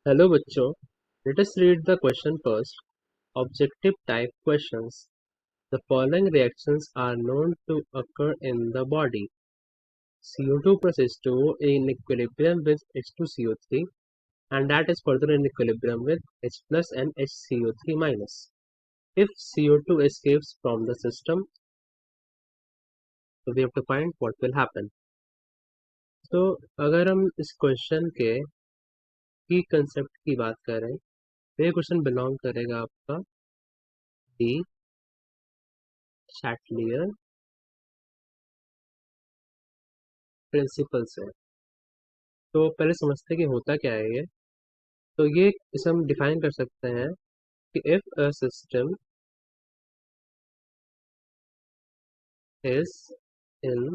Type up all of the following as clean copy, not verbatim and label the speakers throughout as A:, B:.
A: Hello बच्चों, let us read the question first. Objective type questions. The following reactions are known to occur in the body. CO2 plus H2O in equilibrium with H2CO3 and that is further in equilibrium with H plus and HCO3 minus. If CO2 escapes from the system, so we have to find what will happen. तो अगर हम इस question के की concept की बात करें तो ये क्वेश्चन बिलोंग करेगा आपका डी शैटलियर प्रिंसिपल से। तो पहले समझते हैं कि होता क्या है ये। तो ये इसे हम डिफाइन कर सकते हैं कि if a system is in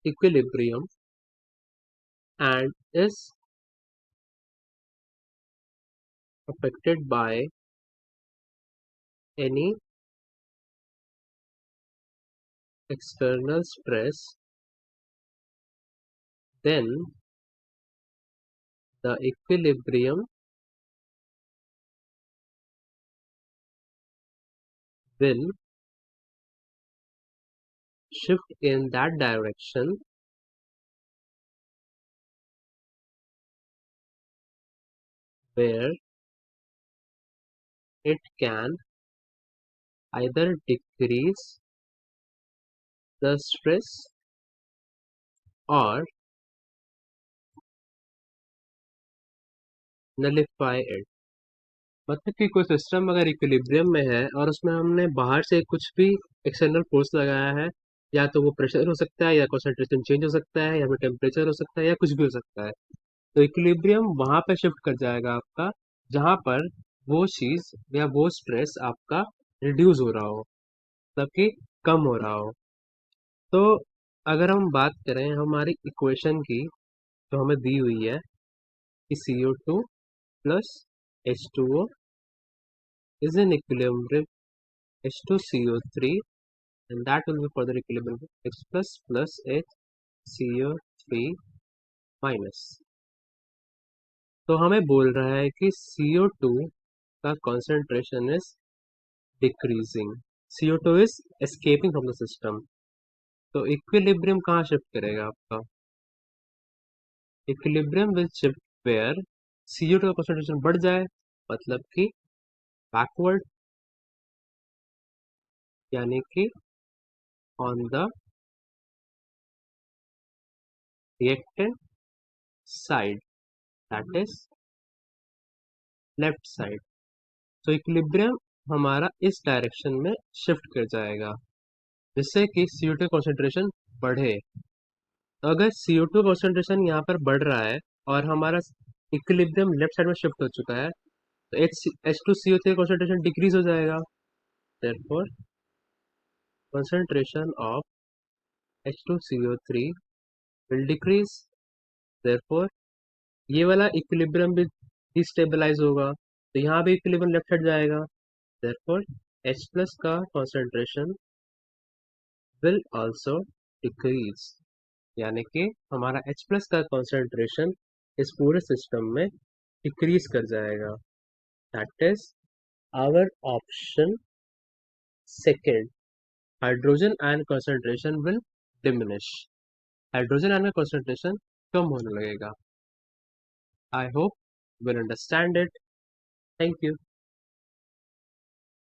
A: equilibrium and is affected by any external stress, then the equilibrium will shift in that direction where it can either decrease the stress or nullify it। मतलब कि कोई system अगर equilibrium में है और उसमें हमने बाहर से कुछ भी एक्सटर्नल फोर्स लगाया है, या तो वो प्रेशर हो सकता है या कंसंट्रेशन चेंज हो सकता है या फिर टेम्परेचर हो सकता है या कुछ भी हो सकता है, तो इक्विलिब्रियम वहां पे शिफ्ट कर जाएगा आपका जहां पर वो चीज या वो स्ट्रेस आपका रिड्यूस हो रहा हो, मतलब कि कम हो रहा हो। तो अगर हम बात करें हमारी इक्वेशन की, तो हमें दी हुई है कि CO2 plus H2O is in equilibrium with H2CO3 and that will be further equilibrium with H plus HCO3 minus। तो हमें बोल रहा है कि CO2 का concentration is decreasing, CO2 is escaping from the system। तो इक्विलिब्रियम कहाँ शिफ्ट करेगा आपका? Equilibrium will shift where CO2 का concentration बढ़ जाए, मतलब कि बैकवर्ड, यानी कि on the reactant side, that is left side. तो इक्विलिब्रियम हमारा इस डायरेक्शन में शिफ्ट कर जाएगा जिससे कि CO2 कॉन्सेंट्रेशन बढ़े। तो अगर CO2 कॉन्सेंट्रेशन यहाँ पर बढ़ रहा है और हमारा इक्विलिब्रियम लेफ्ट साइड में शिफ्ट हो चुका है, तो H2CO3 कॉन्सेंट्रेशन डिक्रीज हो जाएगा। Therefore concentration of H2CO3 will decrease। Therefore ये वाला इक्विलिब्रियम भी डिस्टेबलाइज होगा, तो यहाँ भी इक्विलिब्रियम लेफ्ट हट जाएगा। देयरफॉर H प्लस का कॉन्सेंट्रेशन विल आल्सो डिक्रीज, यानी कि हमारा H प्लस का कॉन्सेंट्रेशन इस पूरे सिस्टम में डिक्रीज कर जाएगा। That is our option second, hydrogen ion concentration will diminish. Hydrogen ion का कॉन्सेंट्रेशन कम होने लगेगा। I hope you will understand it. Thank you.